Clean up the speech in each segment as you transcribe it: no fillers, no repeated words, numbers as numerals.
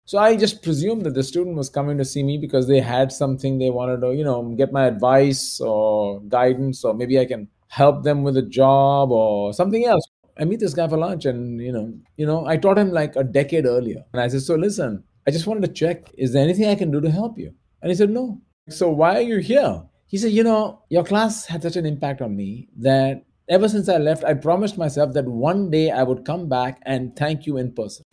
So I just presumed that the student was coming to see me because they had something they wanted to, get my advice or guidance, or maybe I can help them with a job or something else. I meet this guy for lunch, and I taught him like a decade earlier. And I said, "So listen, I just wanted to check, is there anything I can do to help you?" And he said, "No." "So why are you here?" He said, "Your class had such an impact on me that ever since I left, I promised myself that one day I would come back and thank you in person."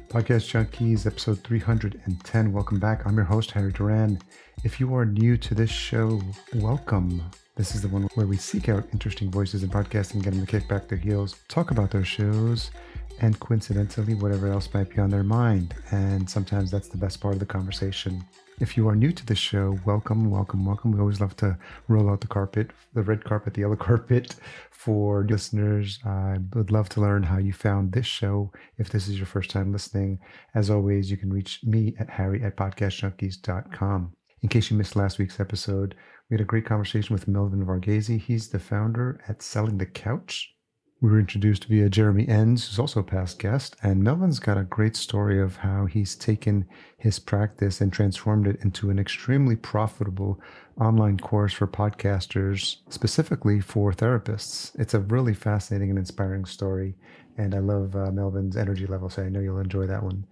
Podcast Junkies, episode 310. Welcome back. I'm your host, Harry Duran. If you are new to this show, welcome. This is the one where we seek out interesting voices in podcasting, get them to kick back their heels, talk about their shows, and coincidentally, whatever else might be on their mind. And sometimes that's the best part of the conversation. If you are new to the show, welcome, welcome, welcome. We always love to roll out the carpet, the red carpet, the yellow carpet for listeners. I would love to learn how you found this show. If this is your first time listening, as always, you can reach me at harry@podcastjunkies.com. In case you missed last week's episode, we had a great conversation with Melvin Varghese. He's the founder at Selling the Couch. We were introduced via Jeremy Enns, who's also a past guest, and Melvin's got a great story of how he's taken his practice and transformed it into an extremely profitable online course for podcasters, specifically for therapists. It's a really fascinating and inspiring story, and I love Melvin's energy level, so I know you'll enjoy that one.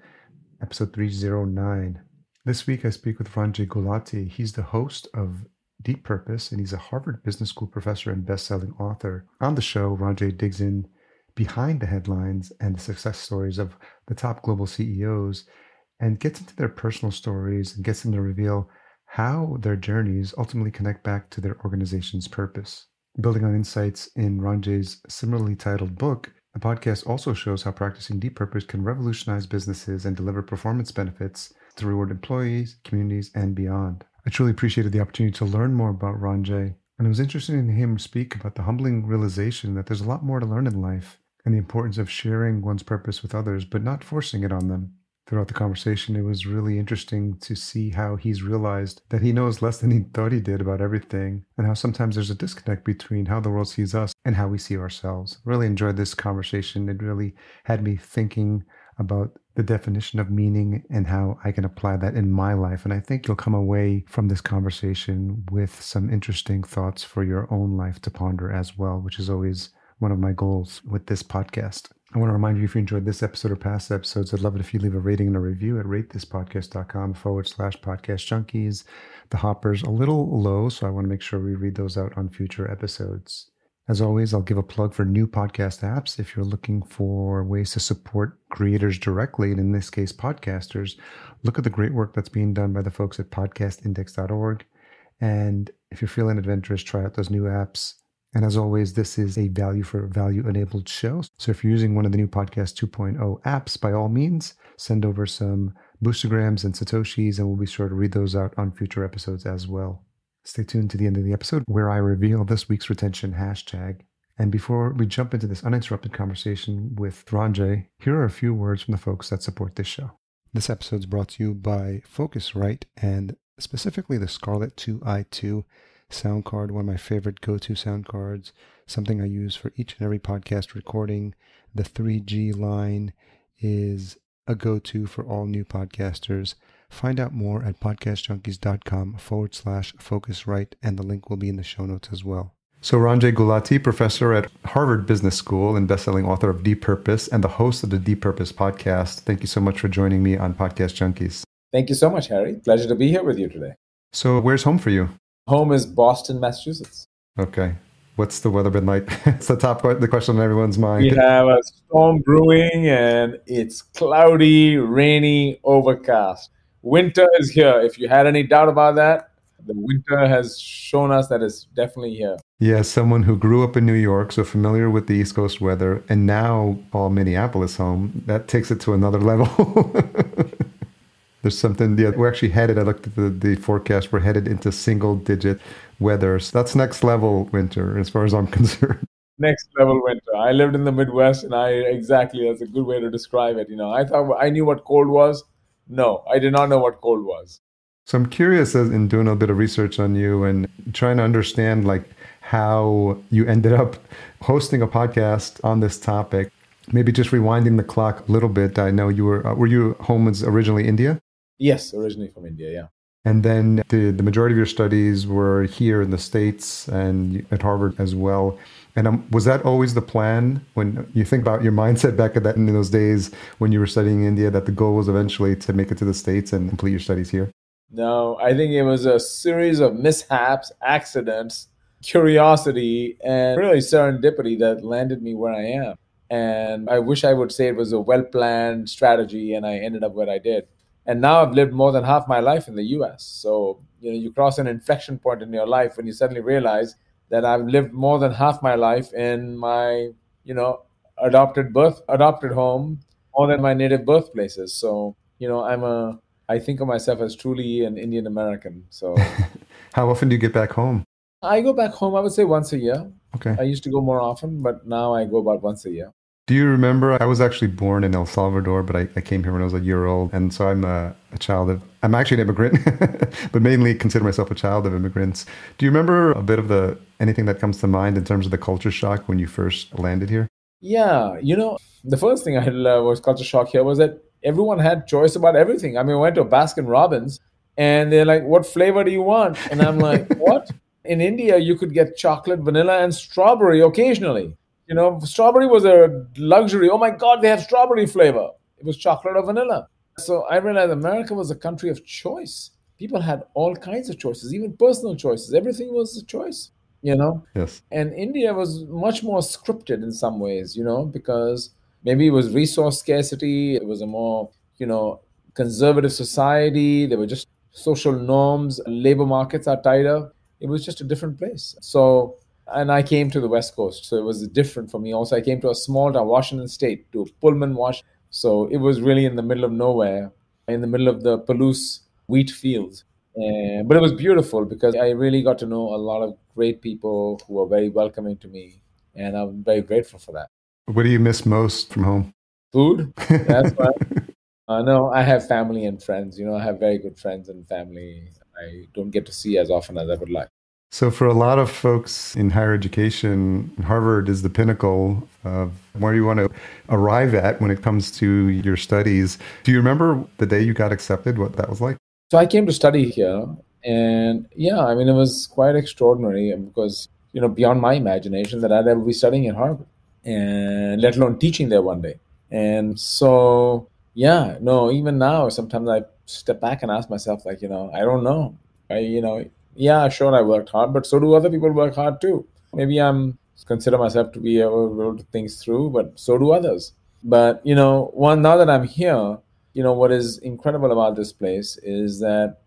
Episode 309. This week I speak with Ranjay Gulati. He's the host of Deep Purpose, and he's a Harvard Business School professor and best-selling author. On the show, Ranjay digs in behind the headlines and the success stories of the top global CEOs and gets into their personal stories and gets them to reveal how their journeys ultimately connect back to their organization's purpose. Building on insights in Ranjay's similarly titled book, the podcast also shows how practicing deep purpose can revolutionize businesses and deliver performance benefits to reward employees, communities, and beyond. I truly appreciated the opportunity to learn more about Ranjay, and it was interesting to hear him speak about the humbling realization that there's a lot more to learn in life and the importance of sharing one's purpose with others, but not forcing it on them. Throughout the conversation, it was really interesting to see how he's realized that he knows less than he thought he did about everything, and how sometimes there's a disconnect between how the world sees us and how we see ourselves. Really enjoyed this conversation. It really had me thinking about the definition of meaning and how I can apply that in my life. And I think you'll come away from this conversation with some interesting thoughts for your own life to ponder as well, which is always one of my goals with this podcast. I want to remind you, if you enjoyed this episode or past episodes, I'd love it if you leave a rating and a review at ratethispodcast.com/podcastjunkies. The hopper's a little low, so I want to make sure we read those out on future episodes. As always, I'll give a plug for new podcast apps. If you're looking for ways to support creators directly, and in this case, podcasters, look at the great work that's being done by the folks at podcastindex.org. And if you're feeling adventurous, try out those new apps. And as always, this is a value for value enabled show. So if you're using one of the new Podcast 2.0 apps, by all means, send over some boostergrams and satoshis, and we'll be sure to read those out on future episodes as well. Stay tuned to the end of the episode where I reveal this week's retention hashtag. And before we jump into this uninterrupted conversation with Ranjay, here are a few words from the folks that support this show. This episode is brought to you by Focusrite, and specifically the Scarlett 2i2 sound card, one of my favorite go-to sound cards, something I use for each and every podcast recording. The 3G line is a go-to for all new podcasters. Find out more at podcastjunkies.com/Focusrite, and the link will be in the show notes as well. So Ranjay Gulati, professor at Harvard Business School and best-selling author of Deep Purpose and the host of the Deep Purpose podcast. Thank you so much for joining me on Podcast Junkies. Thank you so much, Harry. Pleasure to be here with you today. So where's home for you? Home is Boston, Massachusetts. Okay. What's the weather been like? It's the question on everyone's mind. We have a storm brewing, and it's cloudy, rainy, overcast. Winter is here. If you had any doubt about that, the winter has shown us that it's definitely here. Yeah, someone who grew up in New York, so familiar with the East Coast weather, and now call Minneapolis home, that takes it to another level. There's something, we're actually headed, I looked at the forecast, we're headed into single-digit weather. So that's next level winter, as far as I'm concerned. Next level winter. I lived in the Midwest, and that's a good way to describe it. I thought I knew what cold was. No, I did not know what cold was. So I'm curious in doing a bit of research on you and trying to understand like how you ended up hosting a podcast on this topic. Maybe just rewinding the clock a little bit. I know you were you home was originally India? Yes, originally from India, yeah. And then the majority of your studies were here in the States and at Harvard as well. And was that always the plan when you think about your mindset back at that in those days when you were studying in India, that the goal was eventually to make it to the States and complete your studies here? No, I think it was a series of mishaps, accidents, curiosity, and really serendipity that landed me where I am. And I wish I would say it was a well planned strategy and I ended up where I did. And now I've lived more than half my life in the US. So, you cross an inflection point in your life when you suddenly realize that I've lived more than half my life in my, you know, adopted home more than my native birthplaces. So, I think of myself as truly an Indian American. So How often do you get back home? I go back home, I would say once a year. Okay. I used to go more often, but now I go about once a year. Do you remember? I was actually born in El Salvador, but I came here when I was a year old. And so I'm a child of, I'm actually an immigrant, but mainly consider myself a child of immigrants. Do you remember a bit of anything that comes to mind in terms of the culture shock when you first landed here? Yeah, the first thing I had was culture shock here was that everyone had choice about everything. I mean, I went to Baskin Robbins and they're like, what flavor do you want? And I'm like, what? In India, you could get chocolate, vanilla, and strawberry occasionally. Strawberry was a luxury. Oh my God, they have strawberry flavor. It was chocolate or vanilla. So I realized America was a country of choice. People had all kinds of choices, even personal choices. Everything was a choice, you know? Yes. And India was much more scripted in some ways, because maybe it was resource scarcity. It was a more, conservative society. There were just social norms. Labor markets are tighter. It was just a different place. So, and I came to the West Coast, so it was different for me. Also, I came to a small town, Washington State, to Pullman, Washington. So it was really in the middle of nowhere, in the middle of the Palouse wheat fields. But it was beautiful because I really got to know a lot of great people who were very welcoming to me, and I'm very grateful for that. What do you miss most from home? Food, that's why. No, I have family and friends. I have very good friends and family I don't get to see as often as I would like. So, for a lot of folks in higher education, Harvard is the pinnacle of where you want to arrive at when it comes to your studies. Do you remember the day you got accepted, what that was like? So I came to study here, and yeah, I mean, it was quite extraordinary because, beyond my imagination that I'd ever be studying at Harvard, and let alone teaching there one day. And so, yeah, no, even now, sometimes I step back and ask myself, like, I don't know. Yeah, sure, I worked hard, but so do other people work hard too. Maybe I'm consider myself to be able to think through, but so do others. But now that I'm here, what is incredible about this place is that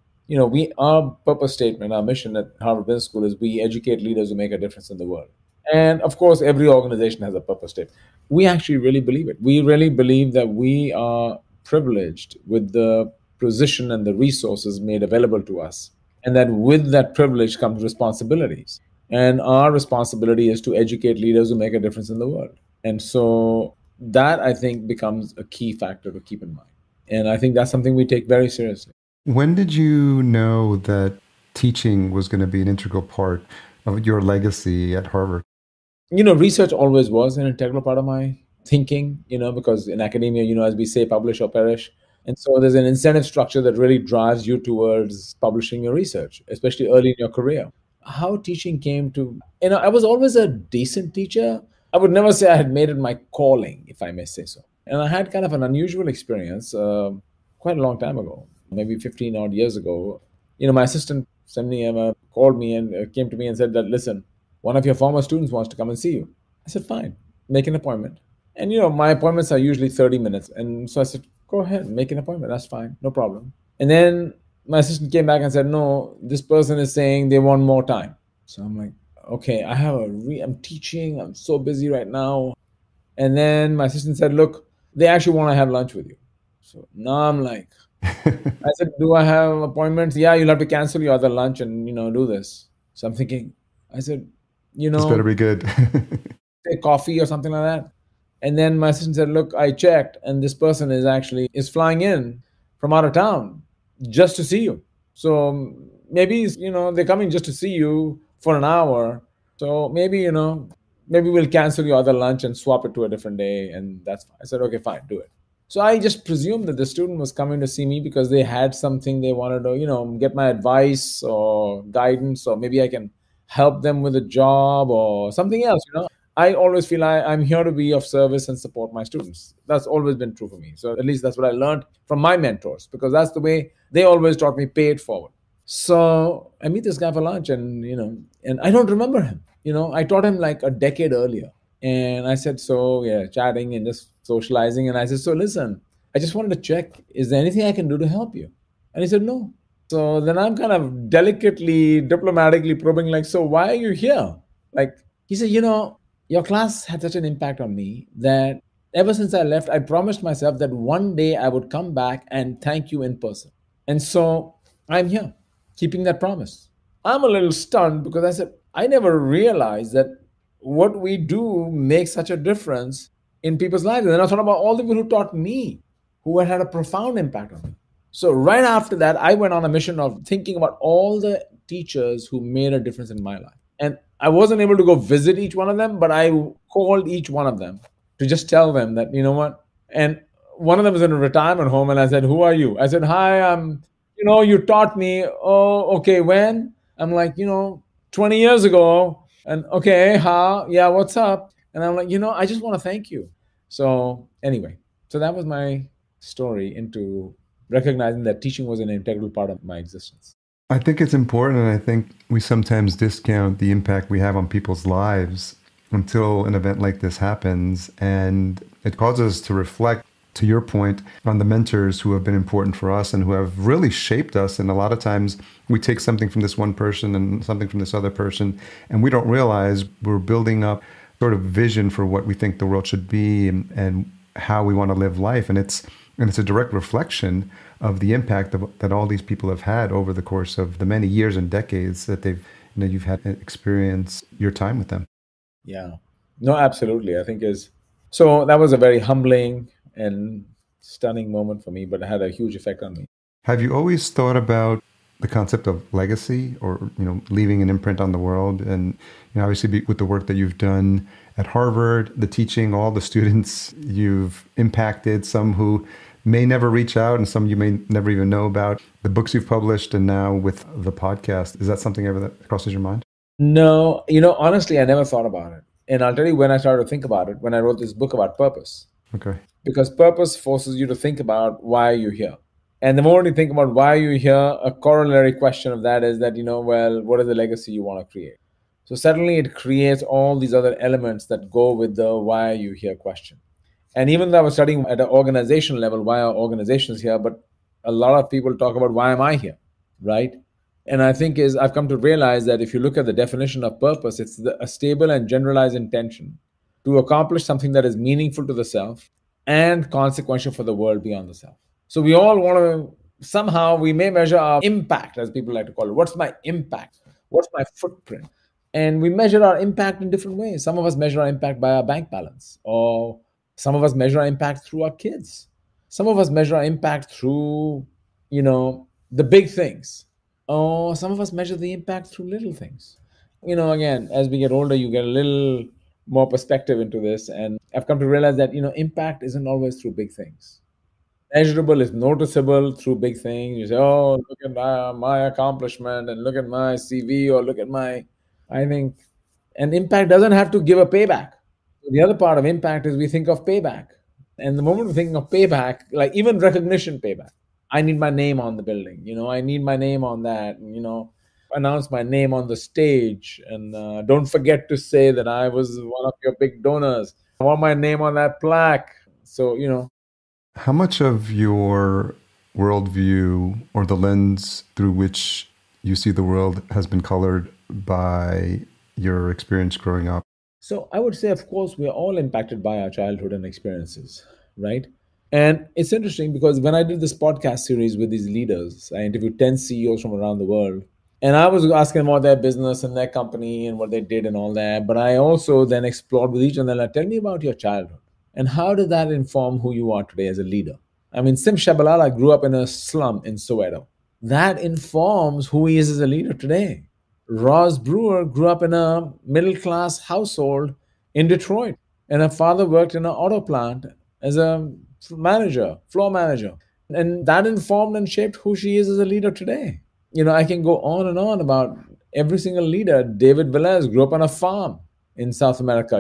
our purpose statement, our mission at Harvard Business School is we educate leaders who make a difference in the world. And of course, every organization has a purpose statement. We actually really believe it. We really believe that we are privileged with the position and the resources made available to us, and that with that privilege comes responsibilities. And our responsibility is to educate leaders who make a difference in the world. And so that, I think, becomes a key factor to keep in mind. And I think that's something we take very seriously. When did you know that teaching was going to be an integral part of your legacy at Harvard? Research always was an integral part of my thinking, because in academia, as we say, publish or perish. And so there's an incentive structure that really drives you towards publishing your research, especially early in your career. How teaching came to, I was always a decent teacher. I would never say I had made it my calling, if I may say so. And I had kind of an unusual experience quite a long time ago, maybe 15 odd years ago. My assistant called me and came to me and said that, listen, one of your former students wants to come and see you. I said, fine, make an appointment. And, my appointments are usually 30 minutes. And so I said, go ahead, make an appointment. That's fine, no problem. And then my assistant came back and said, no, this person is saying they want more time. So I'm like, okay, I'm teaching. I'm so busy right now. And then my assistant said, look, they actually want to have lunch with you. So now I'm like, I said, do I have appointments? Yeah, you'll have to cancel your other lunch and, do this. So I'm thinking, I said, this better be good. take coffee or something like that. And then my assistant said, look, I checked, and this person is flying in from out of town just to see you. So maybe, they're coming just to see you for an hour. So maybe, maybe we'll cancel your other lunch and swap it to a different day. And that's fine. I said, okay, fine, do it. So I just presumed that the student was coming to see me because they had something they wanted to, get my advice or guidance, or maybe I can help them with a job or something else. I always feel I'm here to be of service and support my students. That's always been true for me. So at least that's what I learned from my mentors, because that's the way they always taught me, pay it forward. So I meet this guy for lunch, and I don't remember him. I taught him like a decade earlier. And I said, so yeah, chatting and just socializing. And I said, so listen, I just wanted to check, is there anything I can do to help you? And he said, no. So then I'm kind of delicately, diplomatically probing, like, so why are you here? Like, he said, your class had such an impact on me that ever since I left, I promised myself that one day I would come back and thank you in person. And so I'm here, keeping that promise. I'm a little stunned because I said, I never realized that what we do makes such a difference in people's lives. And then I thought about all the people who taught me, who had a profound impact on me. So right after that, I went on a mission of thinking about all the teachers who made a difference in my life. And I wasn't able to go visit each one of them, but I called each one of them to just tell them that, you know what? And one of them was in a retirement home, and I said, who are you? I said, hi, you taught me. Oh, okay, when? I'm like, 20 years ago. And okay, how? Yeah, what's up? And I'm like, I just want to thank you. So anyway, so that was my story into recognizing that teaching was an integral part of my existence. I think it's important, and I think we sometimes discount the impact we have on people's lives until an event like this happens. And it causes us to reflect, to your point, on the mentors who have been important for us and who have really shaped us. And a lot of times we take something from this one person and something from this other person, and we don't realize we're building up sort of vision for what we think the world should be and how we want to live life. And it's a direct reflection of the impact that all these people have had over the course of the many years and decades that you've had experience your time with them. Yeah, no, absolutely. I think so that was a very humbling and stunning moment for me, but it had a huge effect on me. Have you always thought about the concept of legacy, or leaving an imprint on the world? And obviously with the work that you've done at Harvard, the teaching, all the students you've impacted, some who may never reach out and some you may never even know about, the books you've published, and now with the podcast, is that something ever that crosses your mind? No, honestly, I never thought about it. And I'll tell you when I started to think about it, when I wrote this book about purpose. Okay. Because purpose forces you to think about why you're here. And the more you think about why you're here, a corollary question of that is that, well, what is the legacy you want to create? So suddenly it creates all these other elements that go with the why are you here question. And even though I was studying at an organizational level, why are organizations here? But a lot of people talk about why am I here, right? And I think I've come to realize that if you look at the definition of purpose, it's a stable and generalized intention to accomplish something that is meaningful to the self and consequential for the world beyond the self. So we all want to, somehow we may measure our impact, as people like to call it. What's my impact? What's my footprint? And we measure our impact in different ways. Some of us measure our impact by our bank balance, or some of us measure our impact through our kids. Some of us measure our impact through, the big things. Or some of us measure the impact through little things. Again, as we get older, you get a little more perspective into this. And I've come to realize that, impact isn't always through big things. Measurable is noticeable through big things. You say, oh, look at my accomplishment, and look at my CV, or look at I think, and impact doesn't have to give a payback. The other part of impact is we think of payback. And the moment we're thinking of payback, like even recognition payback, I need my name on the building, I need my name on that, and, announce my name on the stage. And don't forget to say that I was one of your big donors. I want my name on that plaque. So, How much of your worldview, or the lens through which you see the world, has been colored by your experience growing up? So I would say, of course, we're all impacted by our childhood and experiences, right? And it's interesting because when I did this podcast series with these leaders, I interviewed 10 CEOs from around the world. And I was asking them about their business and their company and what they did and all that. But I also then explored with each of them, like, tell me about your childhood. And how did that inform who you are today as a leader? I mean, Sim Shabalala grew up in a slum in Soweto. That informs who he is as a leader today. Ross Brewer grew up in a middle class household in Detroit, and her father worked in an auto plant as a manager, floor manager. And that informed and shaped who she is as a leader today. I can go on and on about every single leader. David Velez grew up on a farm in South America,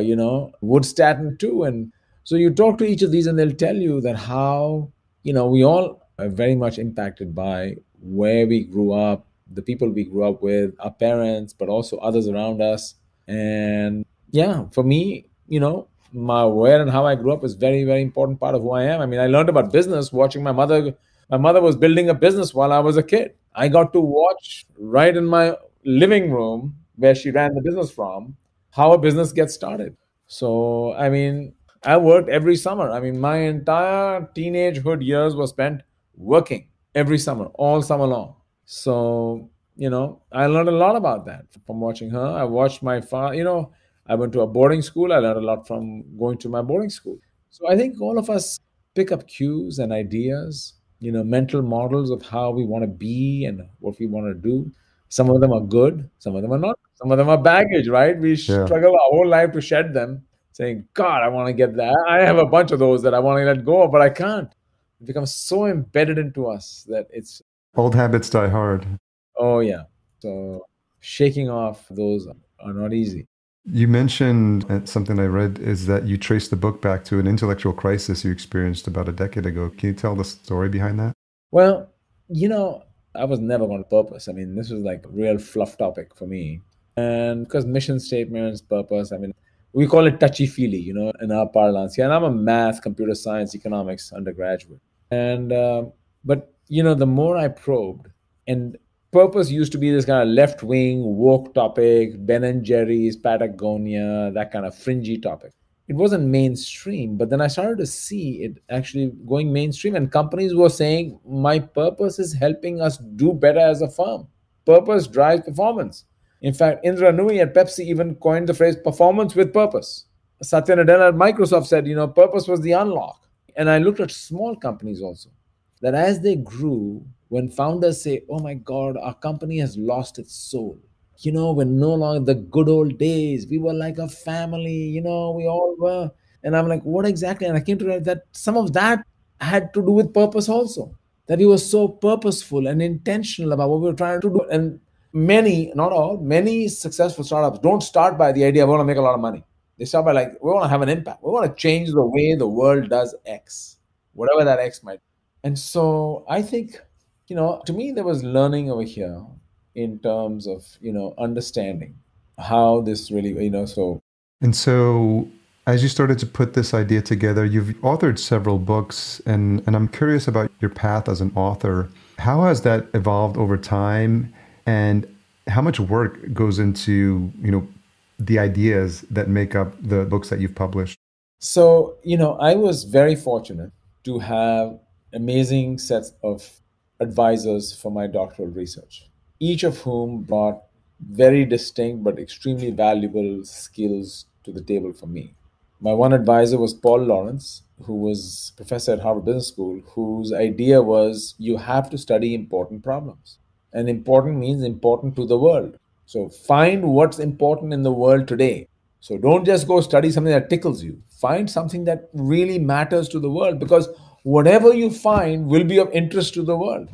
Wood Staten too. And so you talk to each of these and they'll tell you that how, we all are very much impacted by where we grew up, the people we grew up with, our parents, but also others around us. And yeah, for me, my where and how I grew up is very, very important part of who I am. I mean, I learned about business watching my mother. My mother was building a business while I was a kid. I got to watch right in my living room where she ran the business from how a business gets started. So, I mean, I worked every summer. I mean, my entire teenagehood years were spent working every summer, all summer long. So, I learned a lot about that from watching her. I watched my father, I went to a boarding school. I learned a lot from going to my boarding school. So I think all of us pick up cues and ideas, mental models of how we want to be and what we want to do. Some of them are good, some of them are not. Some of them are baggage, right? We Yeah. struggle our whole life to shed them, saying, God, I want to get that. I have a bunch of those that I want to let go of, but I can't. It becomes so embedded into us that it's, Old habits die hard. oh, yeah. So shaking off those are not easy. You mentioned something I read is that you traced the book back to an intellectual crisis you experienced about a decade ago. Can you tell the story behind that? Well, I was never on purpose. I mean, this was like a real fluff topic for me. And because mission statements, purpose, I mean, we call it touchy feely, in our parlance. Yeah, and I'm a math, computer science, economics undergraduate. And, but, the more I probed, and purpose used to be this kind of left wing, woke topic, Ben and Jerry's, Patagonia, that kind of fringy topic. It wasn't mainstream, but then I started to see it actually going mainstream, and companies were saying, my purpose is helping us do better as a firm. Purpose drives performance. In fact, Indra Nui at Pepsi even coined the phrase performance with purpose. Satya Nadella at Microsoft said, purpose was the unlock. And I looked at small companies also, that as they grew, when founders say, oh my God, our company has lost its soul. We're no longer the good old days. We were like a family, we all were. And I'm like, what exactly? And I came to realize that some of that had to do with purpose also. That we were so purposeful and intentional about what we were trying to do. And many, not all, many successful startups don't start by the idea, I want to make a lot of money. They start by like, we want to have an impact. We want to change the way the world does X, whatever that X might be. And so I think, to me, there was learning over here in terms of, understanding how this really, so. And so as you started to put this idea together, you've authored several books, and I'm curious about your path as an author. How has that evolved over time, and how much work goes into, the ideas that make up the books that you've published? So, I was very fortunate to have amazing sets of advisors for my doctoral research, each of whom brought very distinct but extremely valuable skills to the table for me. My one advisor was Paul Lawrence, who was professor at Harvard Business School, whose idea was you have to study important problems. And important means important to the world. So find what's important in the world today. So don't just go study something that tickles you. Find something that really matters to the world, because whatever you find will be of interest to the world.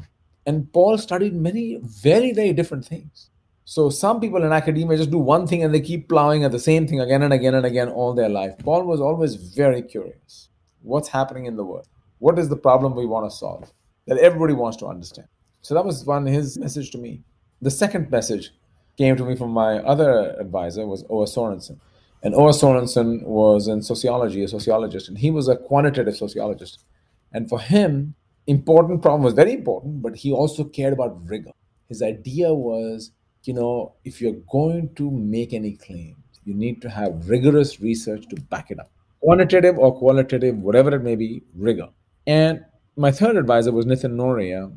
And Paul studied many very, very different things. So some people in academia just do one thing and they keep plowing at the same thing again and again and again all their life. Paul was always very curious. What's happening in the world? What is the problem we want to solve that everybody wants to understand? So that was his message to me. The second message came to me from my other advisor was Oa Sorensen. And Oa Sorensen was in sociology, a sociologist, and he was a quantitative sociologist. And for him, important problem was very important, but he also cared about rigor. His idea was, if you're going to make any claims, you need to have rigorous research to back it up. Quantitative or qualitative, whatever it may be, rigor. And my third advisor was Nitin Noria,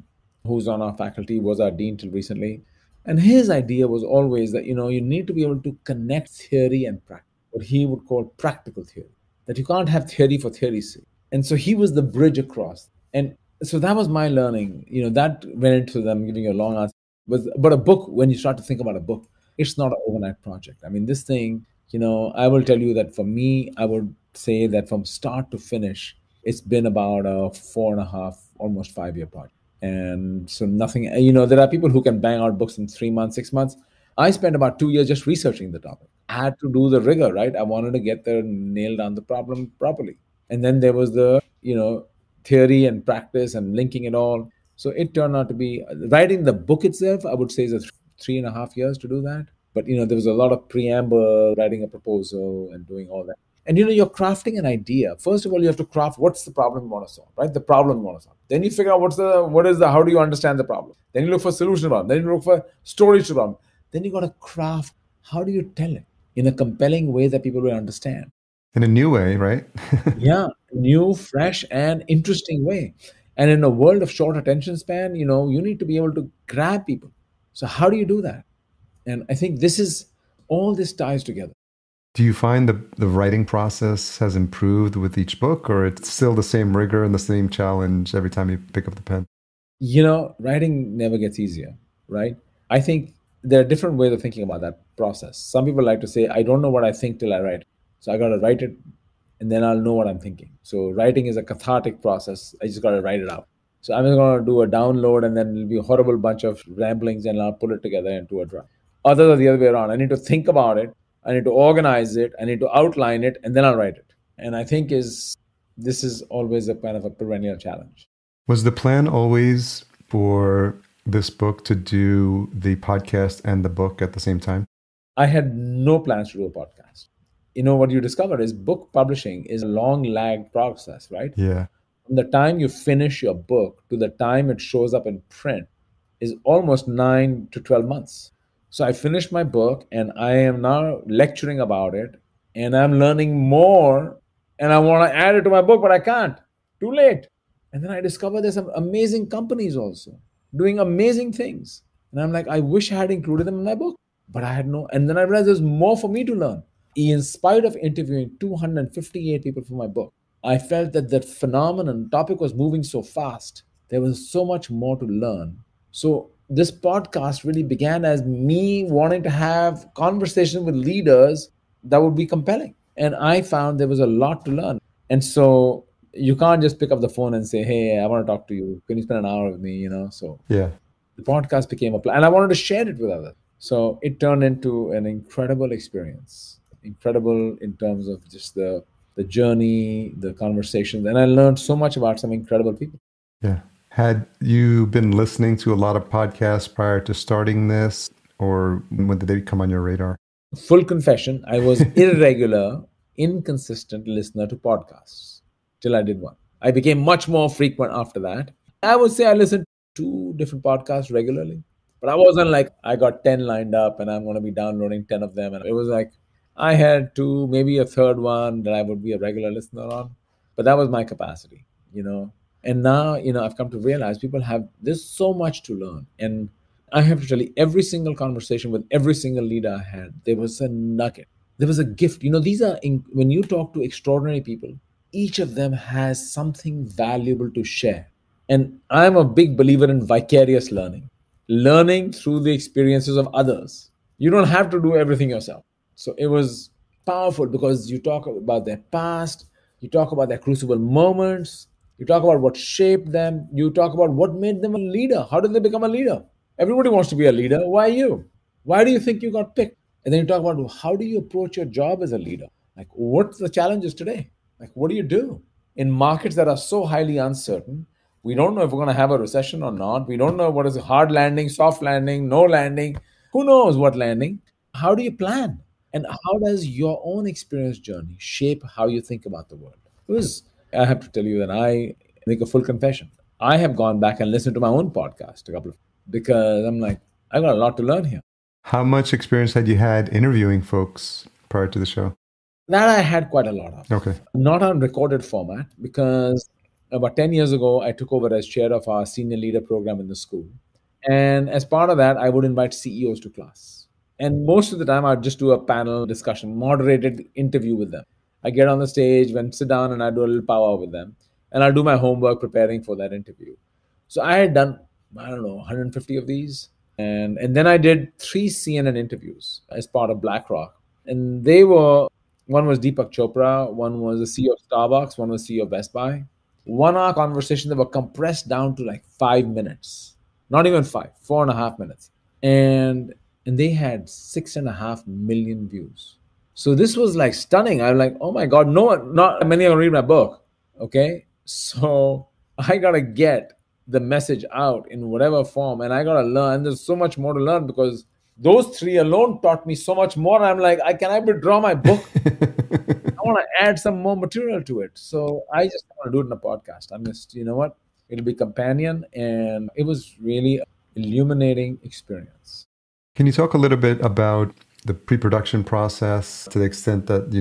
who's on our faculty, was our dean till recently. And his idea was always that, you need to be able to connect theory and practice, what he would call practical theory, that you can't have theory for theory's sake. And so he was the bridge across. And So that was my learning. That went into them giving you a long answer. But a book, when you start to think about a book, it's not an overnight project. I mean, this thing, I will tell you that for me, I would say that from start to finish, it's been about a 4.5, almost 5 year project. And so nothing, there are people who can bang out books in 3 months, 6 months. I spent about 2 years just researching the topic. I had to do the rigor, right? I wanted to get the nail down the problem properly. And then there was the, theory and practice and linking it all. So it turned out to be writing the book itself, I would say, is a 3.5 years to do that. But there was a lot of preamble, writing a proposal, and doing all that. And you're crafting an idea. First of all, you have to craft what's the problem you want to solve, right? The problem you want to solve. Then you figure out how do you understand the problem. Then you look for solution to the problem. Then you look for stories to the problem. Then you got to craft how do you tell it in a compelling way that people will understand. In a new way, right? Yeah, new, fresh, and interesting way. And in a world of short attention span, you need to be able to grab people. So how do you do that? And I think all this ties together. Do you find the writing process has improved with each book, or it's still the same rigor and the same challenge every time you pick up the pen? Writing never gets easier, right? I think there are different ways of thinking about that process. Some people like to say, I don't know what I think till I write. So I got to write it and then I'll know what I'm thinking. So writing is a cathartic process. I just got to write it out. So I'm just going to do a download and then it'll be a horrible bunch of ramblings and I'll pull it together into a draft. Others are the other way around. I need to think about it. I need to organize it. I need to outline it and then I'll write it. And I think this is always a kind of a perennial challenge. Was the plan always for this book to do the podcast and the book at the same time? I had no plans to do a podcast. What you discover is book publishing is a long lag process, right? Yeah. From the time you finish your book to the time it shows up in print is almost 9 to 12 months. So I finished my book and I am now lecturing about it and I'm learning more and I want to add it to my book, but I can't. Too late. And then I discover there's some amazing companies also doing amazing things. And I'm like, I wish I had included them in my book, but I had no. And then I realized there's more for me to learn. In spite of interviewing 258 people for my book, I felt that that topic was moving so fast. There was so much more to learn. So this podcast really began as me wanting to have conversations with leaders that would be compelling. And I found there was a lot to learn. And so you can't just pick up the phone and say, hey, I want to talk to you. Can you spend an hour with me? So yeah, the podcast became a plan. And I wanted to share it with others. So it turned into an incredible experience. Incredible in terms of just the journey, the conversations. And I learned so much about some incredible people. Yeah. Had you been listening to a lot of podcasts prior to starting this, or when did they come on your radar? Full confession, I was irregular, inconsistent listener to podcasts till I did one. I became much more frequent after that. I would say I listened to 2 different podcasts regularly, but I wasn't like I got 10 lined up and I'm going to be downloading 10 of them. And it was like I had 2, maybe a third one that I would be a regular listener on, but that was my capacity, And now, I've come to realize there's so much to learn. And I have to tell you, every single conversation with every single leader I had, there was a nugget. There was a gift. When you talk to extraordinary people, each of them has something valuable to share. And I'm a big believer in vicarious learning through the experiences of others. You don't have to do everything yourself. So it was powerful because you talk about their past, you talk about their crucible moments, you talk about what shaped them, you talk about what made them a leader. How did they become a leader? Everybody wants to be a leader. Why you? Why do you think you got picked? And then you talk about how do you approach your job as a leader? Like, what's the challenges today? Like, what do you do? In markets that are so highly uncertain, we don't know if we're going to have a recession or not. We don't know what is a hard landing, soft landing, no landing. Who knows what landing? How do you plan? And how does your own experience journey shape how you think about the world? I have to tell you that I make a full confession. I have gone back and listened to my own podcast because I'm like, I got a lot to learn here. How much experience had you had interviewing folks prior to the show? That I had quite a lot of. Okay. Not on recorded format because about 10 years ago, I took over as chair of our senior leader program in the school. And as part of that, I would invite CEOs to class. And most of the time, I'd just do a panel discussion, moderated interview with them. I get on the stage, sit down, and I do a little powwow with them. and I'll do my homework preparing for that interview. So I had done, I don't know, 150 of these. And then I did 3 CNN interviews as part of BlackRock. And they were, one was Deepak Chopra, one was the CEO of Starbucks, one was CEO of Best Buy. 1 hour conversation that were compressed down to like 5 minutes. Not even five, 4.5 minutes. And they had 6.5 million views. So this was like stunning. I'm like, oh my God, no one, not many are gonna read my book. Okay. So I gotta get the message out in whatever form, and I gotta learn. There's so much more to learn because those three alone taught me so much more. I'm like, can I withdraw my book? I want to add some more material to it. So I just want to do it in a podcast. I'm just, you know what? It'll be companion, and it was really illuminating experience. Can you talk a little bit about the pre-production process to the extent that,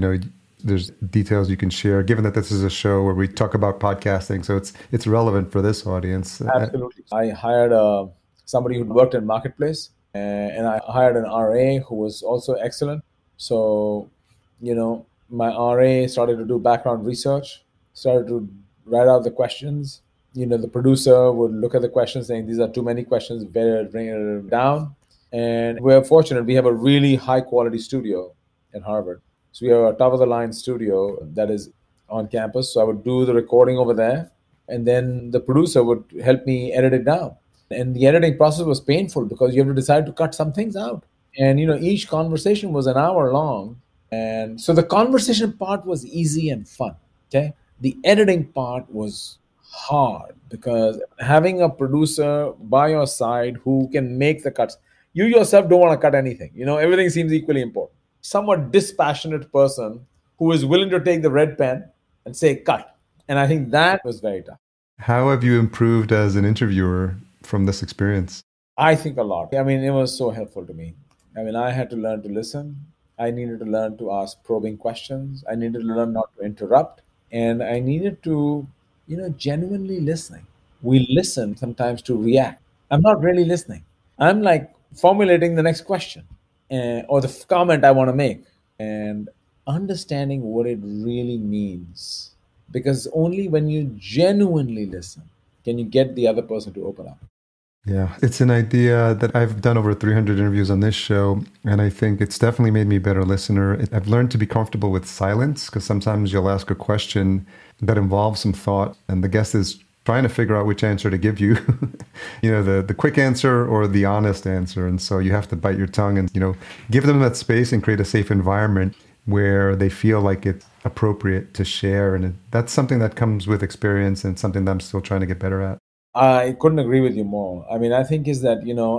there's details you can share, given that this is a show where we talk about podcasting, so it's relevant for this audience. Absolutely. I hired somebody who worked in Marketplace, and I hired an RA who was also excellent. So, my RA started to do background research, started to write out the questions. The producer would look at the questions saying, these are too many questions, better bring it down. And we're fortunate, we have a really high quality studio at Harvard. So we have a top of the line studio that is on campus. So I would do the recording over there, and then the producer would help me edit it down. And the editing process was painful because you have to decide to cut some things out. And, each conversation was an hour long. And so the conversation part was easy and fun. Okay. The editing part was hard because having a producer by your side who can make the cuts, you yourself don't want to cut anything. Everything seems equally important. Somewhat dispassionate person who is willing to take the red pen and say, cut. And I think that was very tough. How have you improved as an interviewer from this experience? I think a lot. I mean, it was so helpful to me. I mean, I had to learn to listen. I needed to learn to ask probing questions. I needed to learn not to interrupt. And I needed to, genuinely listening. We listen sometimes to react. I'm not really listening. I'm like formulating the next question or the comment I want to make and understanding what it really means. Because only when you genuinely listen can you get the other person to open up. Yeah, it's an idea that I've done over 300 interviews on this show, and I think it's definitely made me a better listener. I've learned to be comfortable with silence because sometimes you'll ask a question that involves some thought, and the guest is trying to figure out which answer to give you, the quick answer or the honest answer. And so you have to bite your tongue and, give them that space and create a safe environment where they feel like it's appropriate to share. And that's something that comes with experience and something that I'm still trying to get better at. I couldn't agree with you more. I mean, I think is that,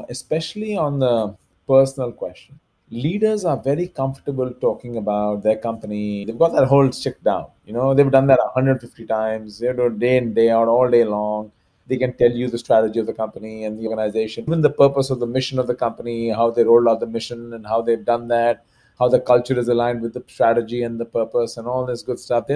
especially on the personal question, leaders are very comfortable talking about their company. They've got that whole stick down. They've done that 150 times. They do it day in, day out, all day long. They can tell you the strategy of the company and the organization, even the purpose of the mission of the company, how they rolled out the mission and how they've done that, how the culture is aligned with the strategy and the purpose and all this good stuff.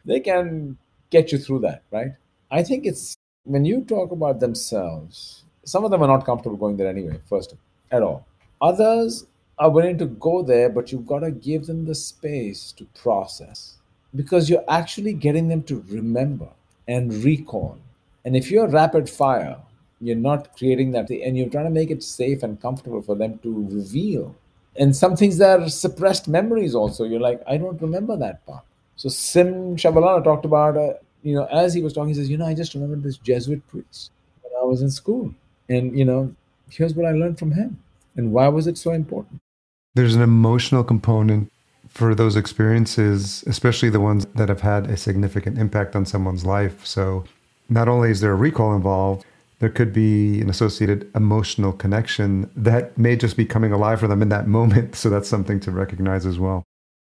They can get you through that, right? I think it's, when you talk about themselves, some of them are not comfortable going there anyway, first at all. Others are willing to go there, but you've got to give them the space to process because you're actually getting them to remember and recall. And if you're rapid fire, you're not creating that, and you're trying to make it safe and comfortable for them to reveal. And some things that are suppressed memories also, you're like, I don't remember that part. So Sim Shabalala talked about as he was talking, he says, I just remember this Jesuit priest when I was in school. And, here's what I learned from him. And why was it so important? There's an emotional component for those experiences, especially the ones that have had a significant impact on someone's life. So not only is there a recall involved, there could be an associated emotional connection that may just be coming alive for them in that moment. So that's something to recognize as well.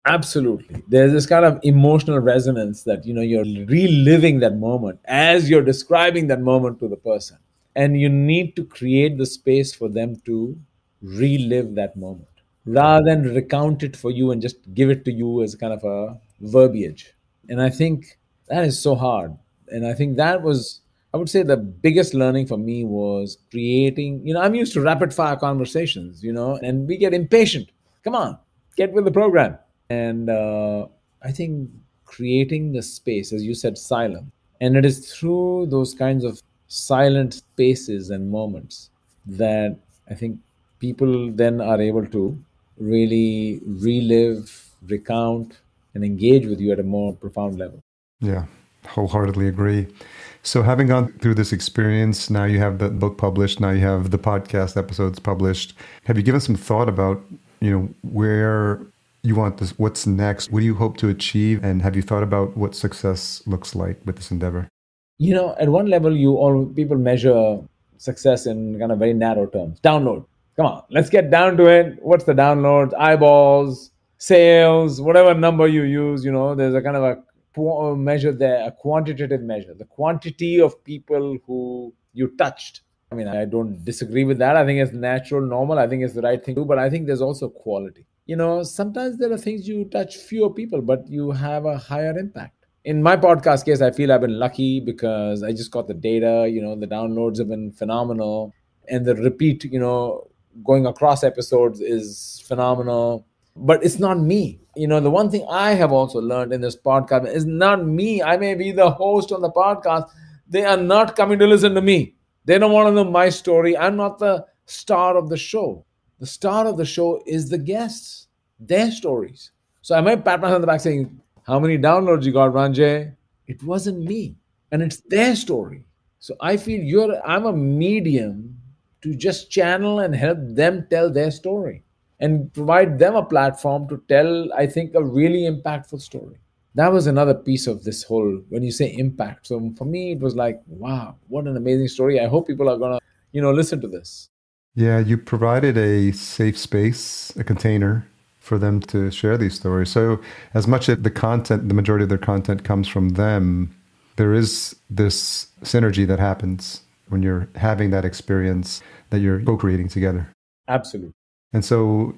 Absolutely. There's this kind of emotional resonance that, you're reliving that moment as you're describing that moment to the person. And you need to create the space for them to relive that moment rather than recount it for you and just give it to you as kind of a verbiage. And I think that is so hard. And I think that was, I would say the biggest learning for me was creating, I'm used to rapid fire conversations, and we get impatient. Come on, get with the program. And I think creating the space, as you said, silent, And it is through those kinds of silent spaces and moments that I think people then are able to really relive, recount, and engage with you at a more profound level. Yeah, wholeheartedly agree. So, having gone through this experience, now you have the book published, now you have the podcast episodes published. Have you given some thought about, where you want this, what's next? What do you hope to achieve? And have you thought about what success looks like with this endeavor? At one level, all people measure success in kind of very narrow terms. Download. Come on, let's get down to it. What's the downloads? Eyeballs, sales, whatever number you use. There's a kind of a measure there, a quantitative measure, the quantity of people who you touched. I mean, I don't disagree with that. I think it's natural, normal. I think it's the right thing to do. But I think there's also quality. Sometimes there are things you touch fewer people, but you have a higher impact. In my podcast case, I feel I've been lucky because I just got the data. The downloads have been phenomenal, and the repeat, going across episodes is phenomenal. But it's not me. The one thing I have also learned in this podcast is not me. I may be the host on the podcast. They are not coming to listen to me. They don't want to know my story. I'm not the star of the show. The star of the show is the guests, their stories. So I might pat myself on the back saying, how many downloads you got, Ranjay? It wasn't me. And it's their story. So I feel I'm a medium to just channel and help them tell their story and provide them a platform to tell, I think, a really impactful story. That was another piece of this whole, when you say impact. So for me, it was like, wow, what an amazing story. I hope people are going to, listen to this. Yeah, you provided a safe space, a container for them to share these stories. So as much as the majority of their content comes from them, there is this synergy that happens when you're having that experience that you're co-creating together. Absolutely. And so,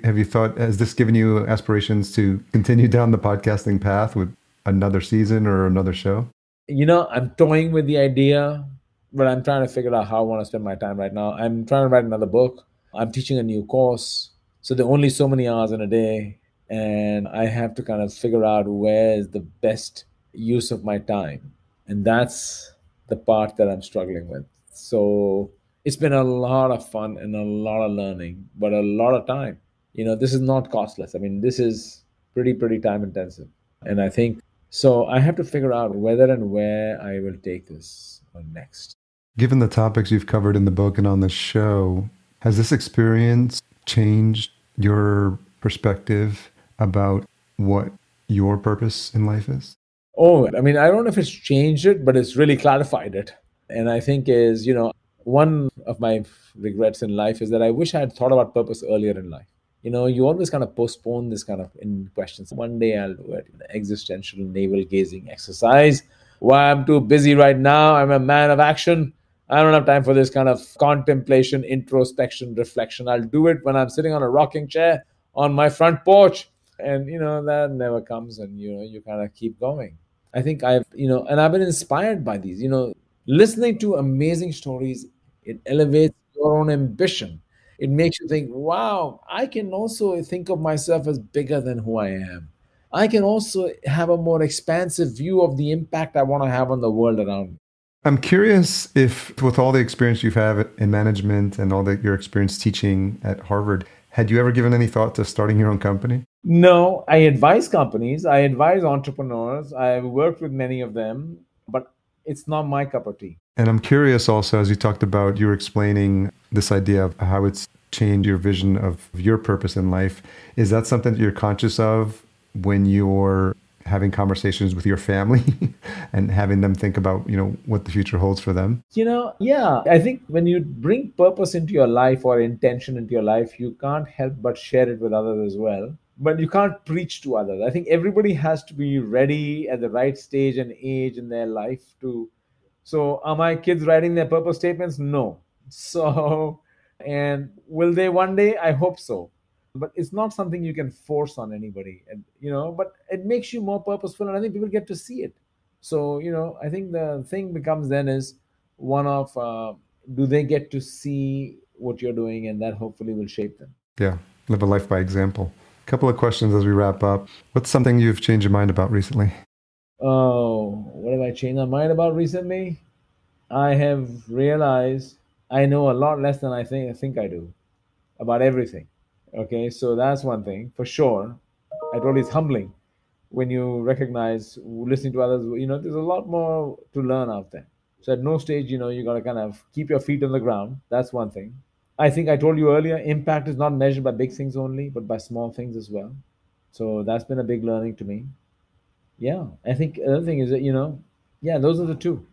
have you thought, has this given you aspirations to continue down the podcasting path with another season or another show? I'm toying with the idea, but I'm trying to figure out how I want to spend my time right now. I'm trying to write another book. I'm teaching a new course. So there are only so many hours in a day, and I have to kind of figure out where is the best use of my time. And that's the part that I'm struggling with. So it's been a lot of fun and a lot of learning, but a lot of time. This is not costless. I mean, this is pretty time intensive. And I think, so I have to figure out whether and where I will take this next. Given the topics you've covered in the book and on the show, has this experience changed your perspective about what your purpose in life is? Oh, I mean, I don't know if it's changed it, but it's really clarified it. And I think one of my regrets in life is that I wish I had thought about purpose earlier in life. You always kind of postpone this kind of in questions. One day I'll do it. Existential navel gazing exercise. Why I'm too busy right now. I'm a man of action. I don't have time for this kind of contemplation, introspection, reflection. I'll do it when I'm sitting on a rocking chair on my front porch. And, that never comes, and, you kind of keep going. I think I've been inspired by these, listening to amazing stories. It elevates your own ambition. It makes you think, wow, I can also think of myself as bigger than who I am. I can also have a more expansive view of the impact I want to have on the world around me. I'm curious if, with all the experience you've had in management and all your experience teaching at Harvard, had you ever given any thought to starting your own company? No, I advise companies. I advise entrepreneurs. I've worked with many of them, but it's not my cup of tea. And I'm curious also, as you talked about, you were explaining this idea of how it's changed your vision of your purpose in life. Is that something that you're conscious of when you're having conversations with your family and having them think about, what the future holds for them? Yeah, I think when you bring purpose into your life or intention into your life, you can't help but share it with others as well. But you can't preach to others. I think everybody has to be ready at the right stage and age in their life to. So are my kids writing their purpose statements? No. So, and will they one day? I hope so. But it's not something you can force on anybody. And, but it makes you more purposeful. And I think people get to see it. So, I think the thing becomes then is one of, do they get to see what you're doing? And that hopefully will shape them. Yeah. Live a life by example. A couple of questions as we wrap up. What's something you've changed your mind about recently? Oh, what have I changed my mind about recently? I have realized I know a lot less than I think I do about everything. Okay, so that's one thing for sure. I told you it's humbling when you recognize listening to others. There's a lot more to learn out there. So at no stage, you got to kind of keep your feet on the ground. That's one thing. I think I told you earlier, impact is not measured by big things only, but by small things as well. So that's been a big learning to me. Yeah, I think another thing is that yeah, those are the two.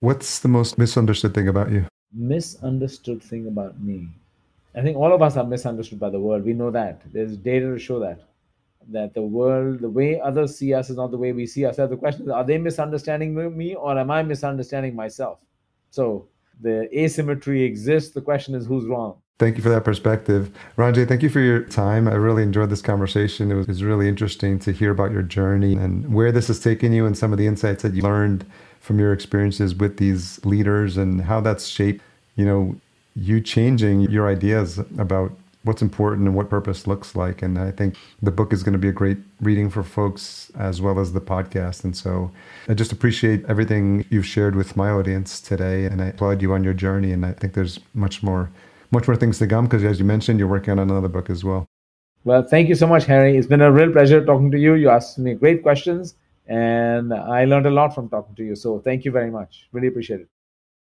What's the most misunderstood thing about you? Misunderstood thing about me. I think all of us are misunderstood by the world. We know that. There's data to show that the world, the way others see us is not the way we see ourselves. The question is, are they misunderstanding me or am I misunderstanding myself? So the asymmetry exists. The question is, who's wrong? Thank you for that perspective. Ranjay, thank you for your time. I really enjoyed this conversation. It was really interesting to hear about your journey and where this has taken you and some of the insights that you learned from your experiences with these leaders and how that's shaped, you changing your ideas about what's important and what purpose looks like. And I think the book is going to be a great reading for folks as well as the podcast. And so I just appreciate everything you've shared with my audience today. And I applaud you on your journey. And I think there's much more things to come because, as you mentioned, you're working on another book as well. Well, thank you so much, Harry. It's been a real pleasure talking to you. You asked me great questions and I learned a lot from talking to you. So thank you very much. Really appreciate it.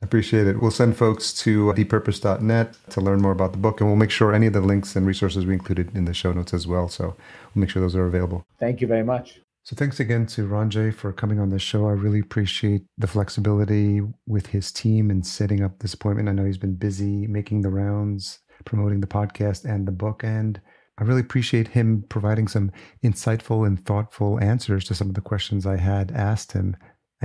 Appreciate it. We'll send folks to deeppurpose.net to learn more about the book, and we'll make sure any of the links and resources we included in the show notes as well. So we'll make sure those are available. Thank you very much. So thanks again to Ranjay for coming on the show. I really appreciate the flexibility with his team and setting up this appointment. I know he's been busy making the rounds, promoting the podcast and the book, and I really appreciate him providing some insightful and thoughtful answers to some of the questions I had asked him.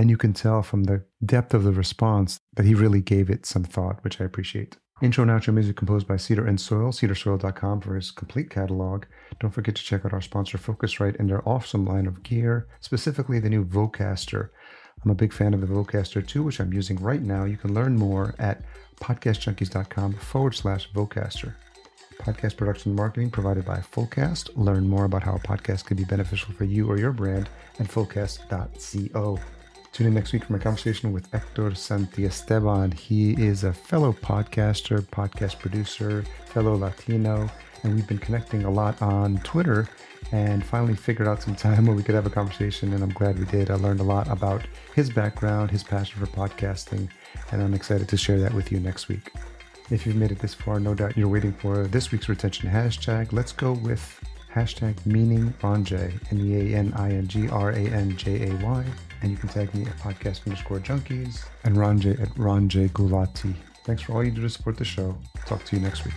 And you can tell from the depth of the response that he really gave it some thought, which I appreciate. Intro and outro music composed by Cedar and Soil, cedarsoil.com for his complete catalog. Don't forget to check out our sponsor Focusrite and their awesome line of gear, specifically the new Vocaster. I'm a big fan of the Vocaster 2, which I'm using right now. You can learn more at podcastjunkies.com/Vocaster. Podcast production and marketing provided by Fullcast. Learn more about how a podcast could be beneficial for you or your brand at fullcast.co. Tune in next week for my conversation with Hector Santiesteban. He is a fellow podcaster, podcast producer, fellow Latino, and we've been connecting a lot on Twitter and finally figured out some time where we could have a conversation, and I'm glad we did. I learned a lot about his background, his passion for podcasting, and I'm excited to share that with you next week. If you've made it this far, no doubt you're waiting for this week's retention hashtag. Let's go with hashtag meaning Ranjay, MEANINGRANJAY. And you can tag me at podcast_junkies and Ranjay at Ranjay Gulati. Thanks for all you do to support the show. Talk to you next week.